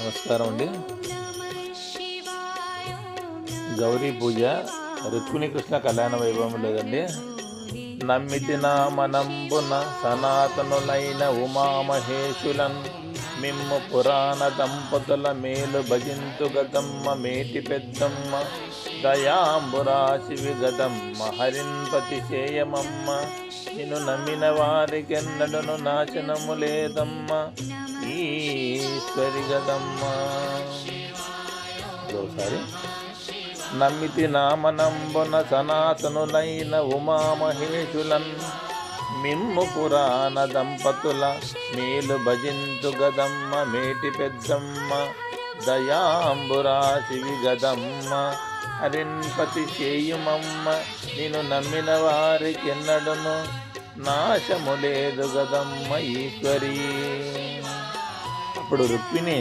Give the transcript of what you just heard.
నమస్కారం అండి. గౌరీ పూజ రుక్మిణి కృష్ణ కళ్యాణ వైభవం లేదండి. నమ్మితి నామనంబున సనాతనులైన ఉమామహేశులన్ మిమ్ము పురాణ దంపతుల మేలు భజింతు గదమ్మ మేటి పెద్దమ్మ దయాంబురాశివి గదమ్మ హరింపతి చేయమమ్మ. నిన్ను నమ్మిన వారికెన్నడను నాశనము లేదమ్మ ఈశ్వరి గదమ్మ. ఒకసారి నమ్మితి నామనంబున సనాతనులైన ఉమామహేశులన్ మిమ్ము పురాణ దంపతుల మేలు భజింతు గదమ్మ మేటి పెద్దమ్మ దయాంబురాశివి గదమ్మ హరిన్పతి చేయుమమ్మ. నిన్ను నమ్మిన వారికెన్నడను నాశము లేదు గదమ్మ ఈశ్వరి. అప్పుడు రుక్మిణి